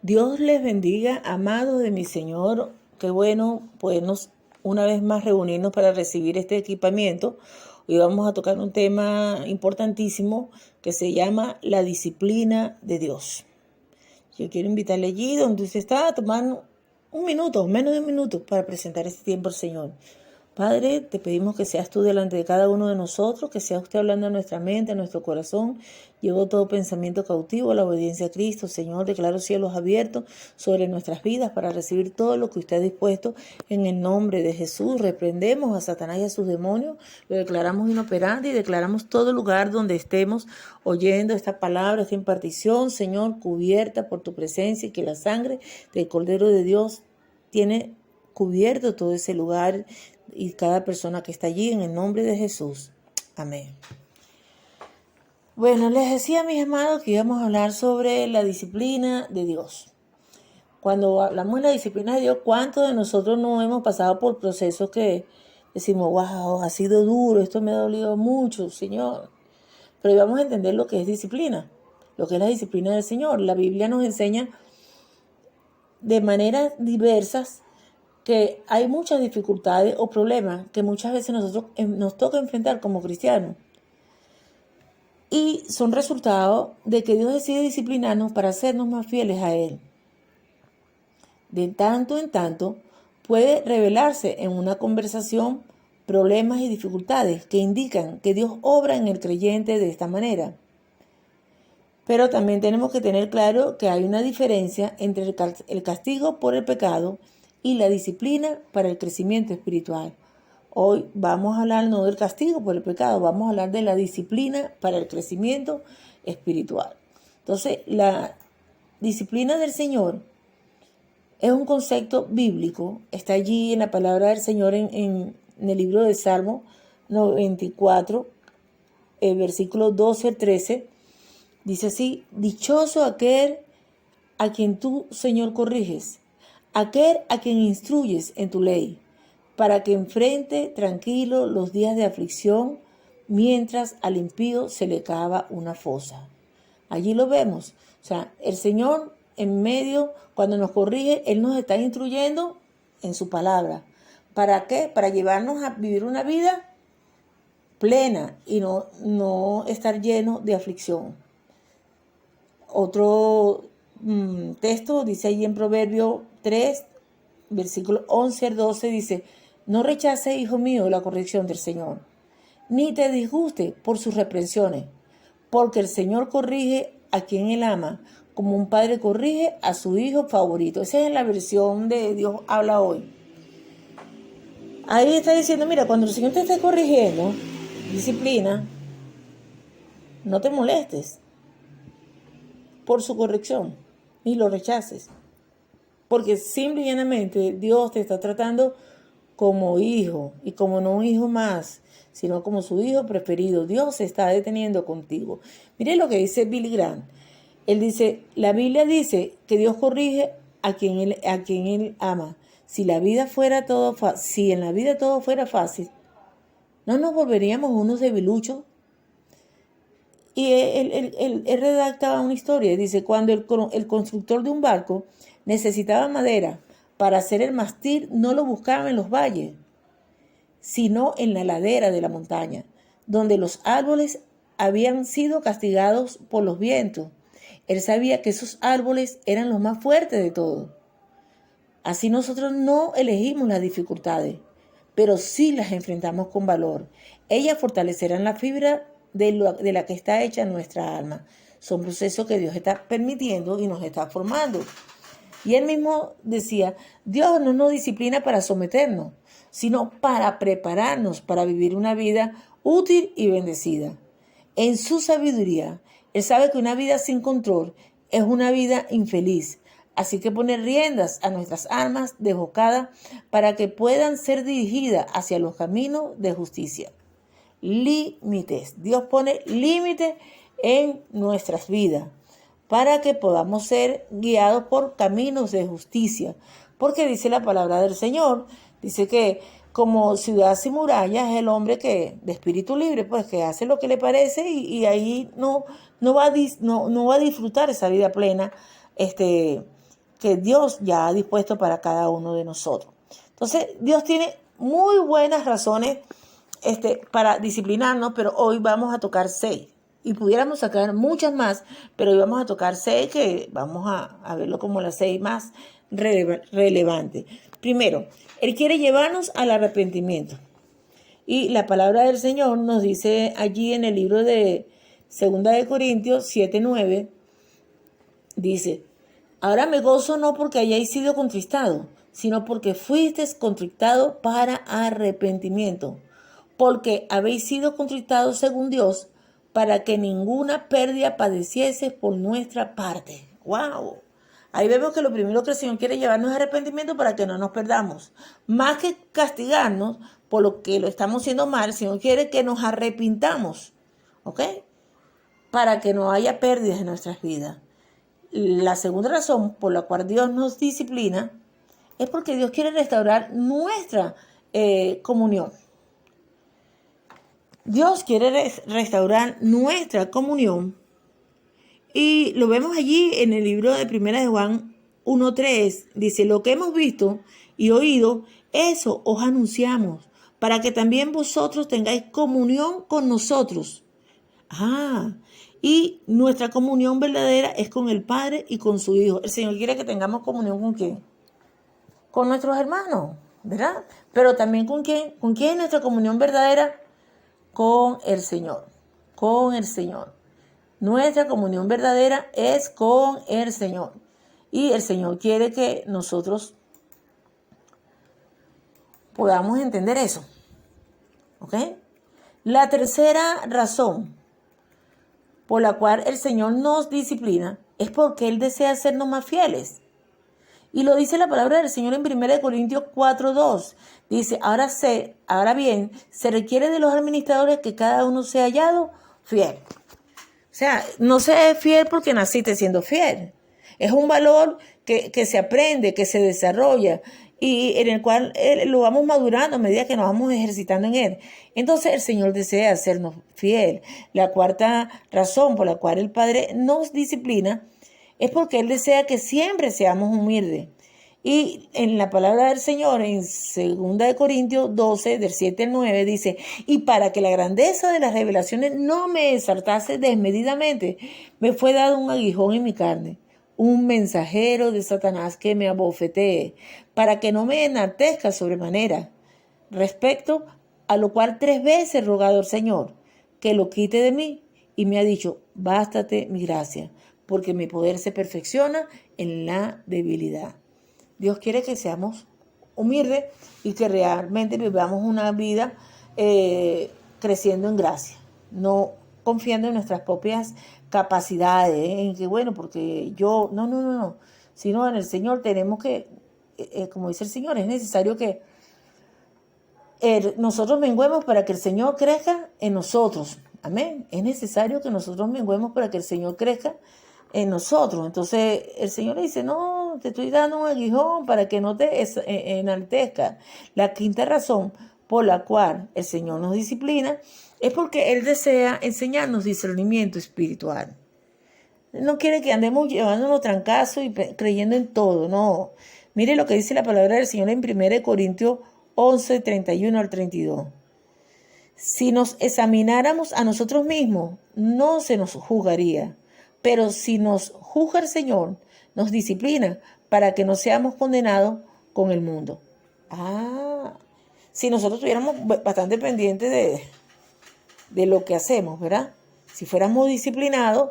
Dios les bendiga, amados de mi Señor. Qué bueno podernos una vez más reunirnos para recibir este equipamiento. Hoy vamos a tocar un tema importantísimo que se llama la disciplina de Dios. Yo quiero invitarle allí donde usted está a tomar un minuto, menos de un minuto, para presentar este tiempo al Señor. Padre, te pedimos que seas tú delante de cada uno de nosotros, que sea usted hablando a nuestra mente, a nuestro corazón. Llevo todo pensamiento cautivo a la obediencia a Cristo. Señor, declaro cielos abiertos sobre nuestras vidas para recibir todo lo que usted ha dispuesto en el nombre de Jesús. Reprendemos a Satanás y a sus demonios, lo declaramos inoperante y declaramos todo lugar donde estemos oyendo esta palabra, esta impartición, Señor, cubierta por tu presencia, y que la sangre del Cordero de Dios tiene cubierto todo ese lugar y cada persona que está allí en el nombre de Jesús. Amén. Bueno, les decía a mis amados que íbamos a hablar sobre la disciplina de Dios. Cuando hablamos de la disciplina de Dios, ¿cuántos de nosotros no hemos pasado por procesos que decimos, wow, ha sido duro, esto me ha dolido mucho, Señor? Pero vamos a entender lo que es disciplina, lo que es la disciplina del Señor. La Biblia nos enseña de maneras diversas que hay muchas dificultades o problemas que muchas veces nosotros nos toca enfrentar como cristianos. Y son resultado de que Dios decide disciplinarnos para hacernos más fieles a Él. De tanto en tanto puede revelarse en una conversación problemas y dificultades que indican que Dios obra en el creyente de esta manera. Pero también tenemos que tener claro que hay una diferencia entre el castigo por el pecado y la disciplina para el crecimiento espiritual. Hoy vamos a hablar no del castigo por el pecado, vamos a hablar de la disciplina para el crecimiento espiritual. Entonces, la disciplina del Señor es un concepto bíblico, está allí en la palabra del Señor en el libro de Salmo 94, el versículo 12 al 13, dice así: dichoso aquel a quien tú, Señor, corriges, aquel a quien instruyes en tu ley, para que enfrente tranquilo los días de aflicción, mientras al impío se le cava una fosa. Allí lo vemos. O sea, el Señor en medio, cuando nos corrige, Él nos está instruyendo en su palabra. ¿Para qué? Para llevarnos a vivir una vida plena y no estar lleno de aflicción. Otro texto dice ahí en Proverbio 3, versículo 11 al 12, dice: no rechaces, hijo mío, la corrección del Señor, ni te disguste por sus reprensiones, porque el Señor corrige a quien Él ama, como un padre corrige a su hijo favorito. Esa es la versión de Dios habla hoy. Ahí está diciendo, mira, cuando el Señor te esté corrigiendo, disciplina, no te molestes por su corrección, ni lo rechaces, porque simple y llanamente Dios te está tratando como hijo, y como no un hijo más, sino como su hijo preferido. Dios se está deteniendo contigo. Mire lo que dice Billy Graham. Él dice, la Biblia dice que Dios corrige a quien él ama. Si en la vida todo fuera fácil, ¿no nos volveríamos unos debiluchos? Y él redactaba una historia. Dice, cuando el constructor de un barco necesitaba madera para hacer el mástil, no lo buscaba en los valles, sino en la ladera de la montaña, donde los árboles habían sido castigados por los vientos. Él sabía que esos árboles eran los más fuertes de todos. Así nosotros no elegimos las dificultades, pero sí las enfrentamos con valor. Ellas fortalecerán la fibra de la que está hecha nuestra alma. Son procesos que Dios está permitiendo y nos está formando. Y él mismo decía, Dios no nos disciplina para someternos, sino para prepararnos para vivir una vida útil y bendecida. En su sabiduría, Él sabe que una vida sin control es una vida infeliz. Así que pone riendas a nuestras almas desbocadas para que puedan ser dirigidas hacia los caminos de justicia. Límites. Dios pone límites en nuestras vidas para que podamos ser guiados por caminos de justicia. Porque dice la palabra del Señor, dice que como ciudad sin murallas es el hombre que de espíritu libre, pues que hace lo que le parece y ahí no va a disfrutar esa vida plena que Dios ya ha dispuesto para cada uno de nosotros. Entonces, Dios tiene muy buenas razones para disciplinarnos, pero hoy vamos a tocar 6. Y pudiéramos sacar muchas más, pero hoy vamos a tocar 6 que vamos a verlo como las 6 más relevantes. Primero, Él quiere llevarnos al arrepentimiento. Y la palabra del Señor nos dice allí en el libro de 2 Corintios 7:9, dice: ahora me gozo no porque hayáis sido contristados, sino porque fuisteis contristados para arrepentimiento, porque habéis sido contristados según Dios, para que ninguna pérdida padeciese por nuestra parte. ¡Wow! Ahí vemos que lo primero que el Señor quiere llevarnos es arrepentimiento para que no nos perdamos. Más que castigarnos por lo que lo estamos haciendo mal, el Señor quiere que nos arrepintamos, ¿ok? Para que no haya pérdidas en nuestras vidas. La segunda razón por la cual Dios nos disciplina es porque Dios quiere restaurar nuestra comunión. Dios quiere restaurar nuestra comunión y lo vemos allí en el libro de 1 de Juan 1:3. Dice: lo que hemos visto y oído, eso os anunciamos, para que también vosotros tengáis comunión con nosotros. Y nuestra comunión verdadera es con el Padre y con su Hijo. El Señor quiere que tengamos comunión ¿con quién? Con nuestros hermanos, ¿verdad? Pero también ¿con quién? ¿Con quién es nuestra comunión verdadera? Con el Señor. Con el Señor. Nuestra comunión verdadera es con el Señor. Y el Señor quiere que nosotros podamos entender eso. ¿Ok? La tercera razón por la cual el Señor nos disciplina es porque Él desea hacernos más fieles. Y lo dice la palabra del Señor en 1 Corintios 4:2. Dice: ahora bien, se requiere de los administradores que cada uno sea hallado fiel. O sea, no se es fiel porque naciste siendo fiel. Es un valor que se aprende, que se desarrolla y en el cual lo vamos madurando a medida que nos vamos ejercitando en él. Entonces el Señor desea hacernos fiel. La cuarta razón por la cual el Padre nos disciplina es porque Él desea que siempre seamos humildes. Y en la palabra del Señor, en 2 Corintios 12, del 7 al 9, dice: y para que la grandeza de las revelaciones no me exaltase desmedidamente, me fue dado un aguijón en mi carne, un mensajero de Satanás que me abofetee, para que no me enaltezca sobremanera. Respecto a lo cual 3 veces he rogado al Señor que lo quite de mí, y me ha dicho: bástate mi gracia, porque mi poder se perfecciona en la debilidad. Dios quiere que seamos humildes y que realmente vivamos una vida creciendo en gracia, no confiando en nuestras propias capacidades, en que bueno, porque yo, no, sino en el Señor tenemos que, como dice el Señor, es necesario que nosotros menguemos para que el Señor crezca en nosotros. Amén. Es necesario que nosotros menguemos para que el Señor crezca en nosotros. Entonces el Señor le dice: no, te estoy dando un aguijón para que no te enaltezca. La quinta razón por la cual el Señor nos disciplina es porque Él desea enseñarnos discernimiento espiritual. No quiere que andemos llevándonos trancazos y creyendo en todo, no. Mire lo que dice la palabra del Señor en 1 Corintios 11, 31 al 32. Si nos examináramos a nosotros mismos, no se nos juzgaría. Pero si nos juzga el Señor, nos disciplina para que no seamos condenados con el mundo. Si nosotros estuviéramos bastante pendientes de lo que hacemos, ¿verdad? Si fuéramos disciplinados,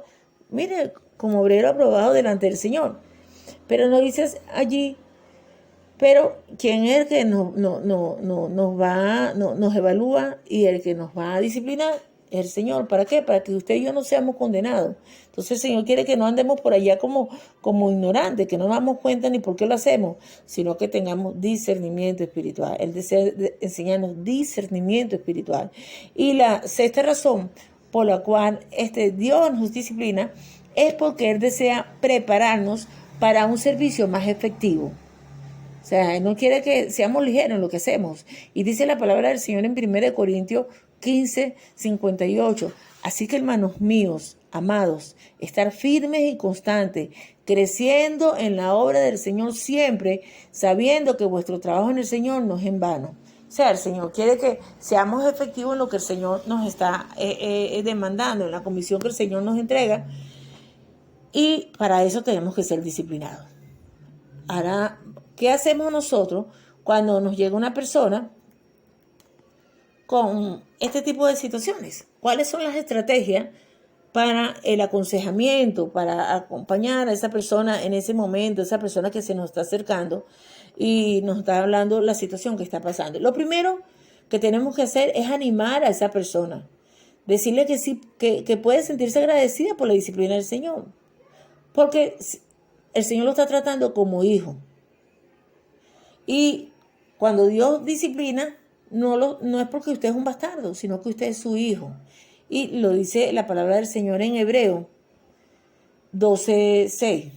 mire, como obrero aprobado delante del Señor. Pero no dices allí: pero ¿quién es el que nos evalúa y el que nos va a disciplinar? El Señor. ¿Para qué? Para que usted y yo no seamos condenados. Entonces el Señor quiere que no andemos por allá como ignorantes, que no nos damos cuenta ni por qué lo hacemos, sino que tengamos discernimiento espiritual. Él desea enseñarnos discernimiento espiritual. Y la sexta razón por la cual Dios nos disciplina es porque Él desea prepararnos para un servicio más efectivo. O sea, Él no quiere que seamos ligeros en lo que hacemos. Y dice la palabra del Señor en 1 Corintios 15, 58. Así que, hermanos míos, amados, estar firmes y constantes, creciendo en la obra del Señor siempre, sabiendo que vuestro trabajo en el Señor no es en vano. O sea, el Señor quiere que seamos efectivos en lo que el Señor nos está demandando, en la comisión que el Señor nos entrega, y para eso tenemos que ser disciplinados. Ahora, ¿qué hacemos nosotros cuando nos llega una persona con este tipo de situaciones? ¿Cuáles son las estrategias para el aconsejamiento, para acompañar a esa persona en ese momento, esa persona que se nos está acercando y nos está hablando la situación que está pasando? Lo primero que tenemos que hacer es animar a esa persona, decirle que sí, que puede sentirse agradecida por la disciplina del Señor, porque el Señor lo está tratando como hijo. Y cuando Dios disciplina, no es porque usted es un bastardo, sino que usted es su hijo. Y lo dice la palabra del Señor en Hebreo 12:6.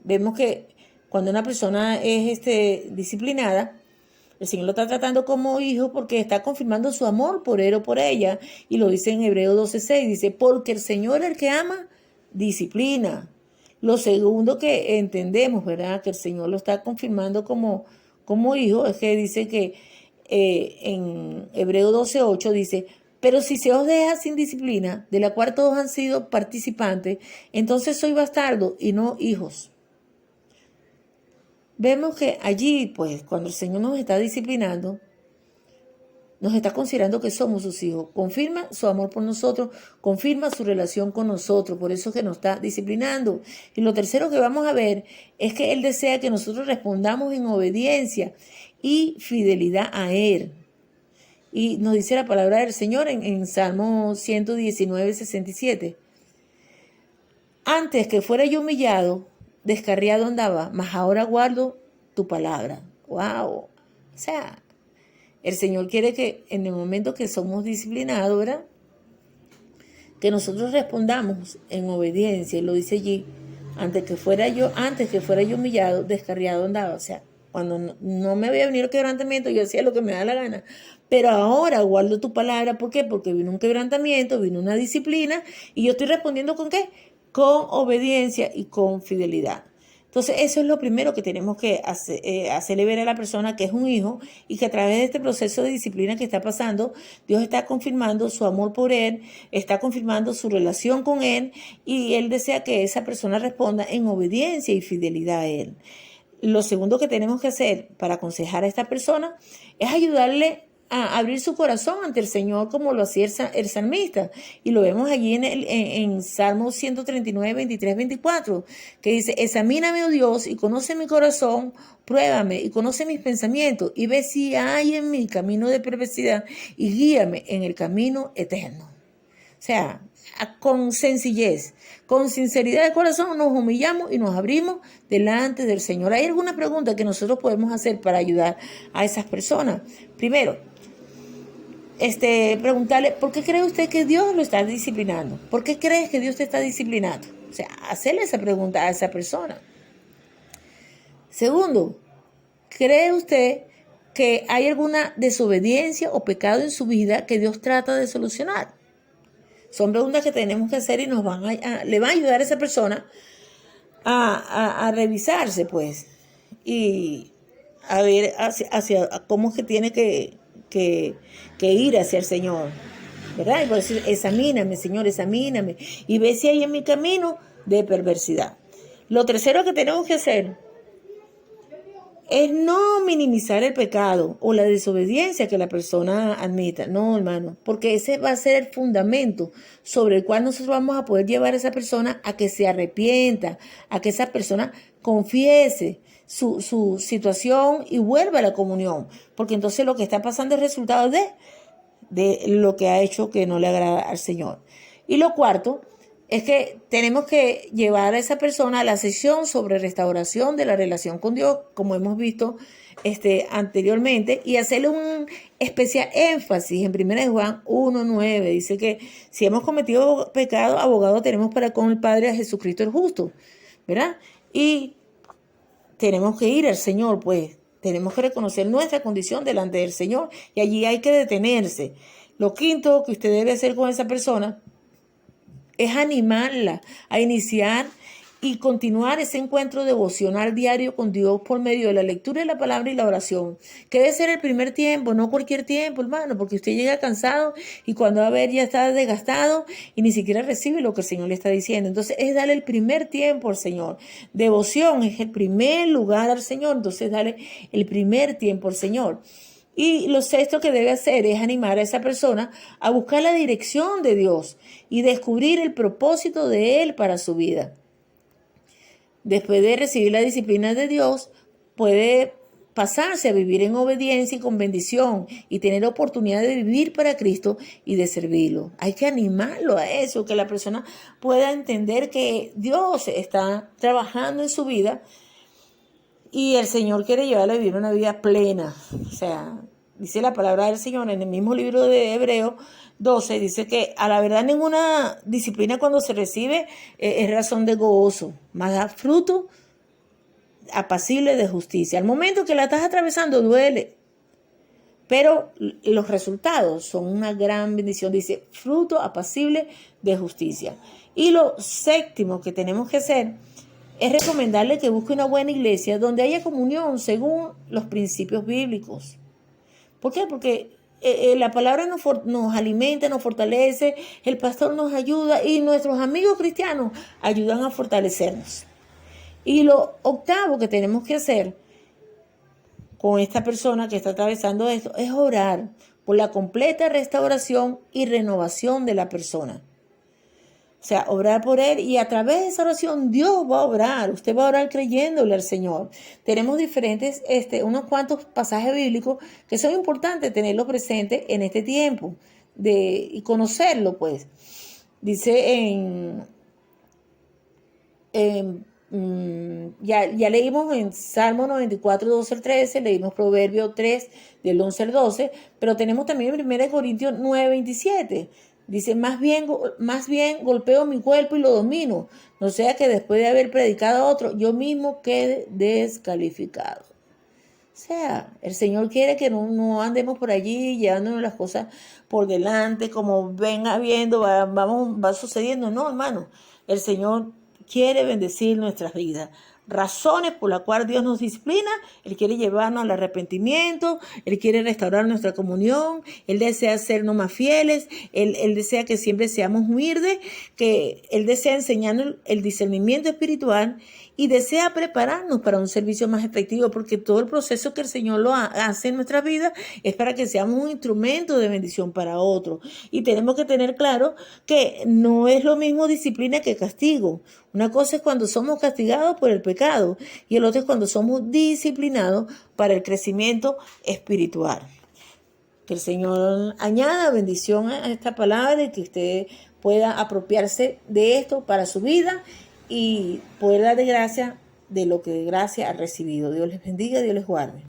Vemos que cuando una persona es disciplinada, el Señor lo está tratando como hijo porque está confirmando su amor por él o por ella. Y lo dice en Hebreo 12:6. Dice, porque el Señor, el que ama, disciplina. Lo segundo que entendemos, ¿verdad? Que el Señor lo está confirmando como hijo, es que dice que en Hebreo 12:8 dice, pero si se os deja sin disciplina, de la cual todos han sido participantes, entonces soy bastardo y no hijos. Vemos que allí, pues, cuando el Señor nos está disciplinando, nos está considerando que somos sus hijos. Confirma su amor por nosotros, confirma su relación con nosotros. Por eso es que nos está disciplinando. Y lo tercero que vamos a ver es que Él desea que nosotros respondamos en obediencia y fidelidad a Él. Y nos dice la palabra del Señor en Salmo 119:67. Antes que fuera yo humillado, descarriado andaba, mas ahora guardo tu palabra. ¡Wow! O sea, el Señor quiere que en el momento que somos disciplinados, ¿verdad?, que nosotros respondamos en obediencia. Y lo dice allí, antes que fuera yo humillado, descarriado andaba. O sea, cuando no me había venido el quebrantamiento, yo hacía lo que me da la gana. Pero ahora guardo tu palabra. ¿Por qué? Porque vino un quebrantamiento, vino una disciplina, y yo estoy respondiendo ¿con qué? Con obediencia y con fidelidad. Entonces, eso es lo primero que tenemos que hacerle ver a la persona que es un hijo, y que a través de este proceso de disciplina que está pasando, Dios está confirmando su amor por él, está confirmando su relación con él, y él desea que esa persona responda en obediencia y fidelidad a él. Lo segundo que tenemos que hacer para aconsejar a esta persona es ayudarle a abrir su corazón ante el Señor, como lo hacía el salmista. Y lo vemos allí en Salmo 139, 23, 24, que dice, examíname, oh Dios, y conoce mi corazón, pruébame y conoce mis pensamientos, y ve si hay en mí camino de perversidad, y guíame en el camino eterno. O sea, con sencillez, con sinceridad de corazón, nos humillamos y nos abrimos delante del Señor. ¿Hay alguna pregunta que nosotros podemos hacer para ayudar a esas personas? Primero, preguntarle, ¿por qué cree usted que Dios lo está disciplinando? ¿Por qué crees que Dios te está disciplinando? O sea, hacerle esa pregunta a esa persona. Segundo, ¿cree usted que hay alguna desobediencia o pecado en su vida que Dios trata de solucionar? Son preguntas que tenemos que hacer y le va a ayudar a esa persona a revisarse, pues, y a ver hacia cómo es que tiene que ir hacia el Señor, ¿verdad? Y por eso, examíname, Señor, examíname, y ve si hay en mi camino de perversidad. Lo tercero que tenemos que hacer es no minimizar el pecado o la desobediencia que la persona admita. No, hermano, porque ese va a ser el fundamento sobre el cual nosotros vamos a poder llevar a esa persona a que se arrepienta, a que esa persona confiese su situación y vuelva a la comunión. Porque entonces lo que está pasando es resultado de lo que ha hecho que no le agrada al Señor. Y lo cuarto es que tenemos que llevar a esa persona a la sesión sobre restauración de la relación con Dios, como hemos visto anteriormente, y hacerle un especial énfasis en 1 Juan 1:9. Dice que si hemos cometido pecado, abogado tenemos para con el Padre, a Jesucristo el justo, ¿verdad? Y tenemos que ir al Señor, pues tenemos que reconocer nuestra condición delante del Señor, y allí hay que detenerse. Lo quinto que usted debe hacer con esa persona es animarla a iniciar y continuar ese encuentro devocional diario con Dios por medio de la lectura de la palabra y la oración, que debe ser el primer tiempo, no cualquier tiempo, hermano, porque usted llega cansado y cuando va a ver ya está desgastado y ni siquiera recibe lo que el Señor le está diciendo. Entonces es darle el primer tiempo al Señor. Devoción es el primer lugar al Señor, entonces dale el primer tiempo al Señor. Y lo sexto que debe hacer es animar a esa persona a buscar la dirección de Dios y descubrir el propósito de Él para su vida. Después de recibir la disciplina de Dios, puede pasarse a vivir en obediencia y con bendición y tener oportunidad de vivir para Cristo y de servirlo. Hay que animarlo a eso, que la persona pueda entender que Dios está trabajando en su vida y el Señor quiere llevarlo a vivir una vida plena. O sea, dice la palabra del Señor en el mismo libro de Hebreos 12, dice que a la verdad ninguna disciplina cuando se recibe es razón de gozo, más da fruto apacible de justicia. Al momento que la estás atravesando duele, pero los resultados son una gran bendición. Dice, fruto apacible de justicia. Y lo séptimo que tenemos que hacer es recomendarle que busque una buena iglesia donde haya comunión según los principios bíblicos. ¿Por qué? Porque la palabra nos alimenta, nos fortalece, el pastor nos ayuda y nuestros amigos cristianos ayudan a fortalecernos. Y lo octavo que tenemos que hacer con esta persona que está atravesando esto es orar por la completa restauración y renovación de la persona. O sea, orar por él y a través de esa oración Dios va a obrar. Usted va a orar creyéndole al Señor. Tenemos diferentes, unos cuantos pasajes bíblicos que son importantes tenerlos presentes en este tiempo y conocerlo, pues. Dice ya leímos en Salmo 94, 12 al 13, leímos Proverbio 3, del 11 al 12, pero tenemos también en 1 Corintios 9, 27. Dice, más bien golpeo mi cuerpo y lo domino, no sea que después de haber predicado a otro, yo mismo quede descalificado. O sea, el Señor quiere que no andemos por allí llevándonos las cosas por delante, como venga viendo, va sucediendo. No, hermano, el Señor quiere bendecir nuestras vidas. Razones por las cuales Dios nos disciplina, Él quiere llevarnos al arrepentimiento, Él quiere restaurar nuestra comunión, Él desea hacernos más fieles, Él desea que siempre seamos humildes, que Él desea enseñarnos el discernimiento espiritual y desea prepararnos para un servicio más efectivo, porque todo el proceso que el Señor lo hace en nuestra vida es para que seamos un instrumento de bendición para otros. Y tenemos que tener claro que no es lo mismo disciplina que castigo. Una cosa es cuando somos castigados por el pecado y el otro es cuando somos disciplinados para el crecimiento espiritual. Que el Señor añada bendición a esta palabra y que usted pueda apropiarse de esto para su vida y poder dar de gracia de lo que de gracia ha recibido. Dios les bendiga, Dios les guarde.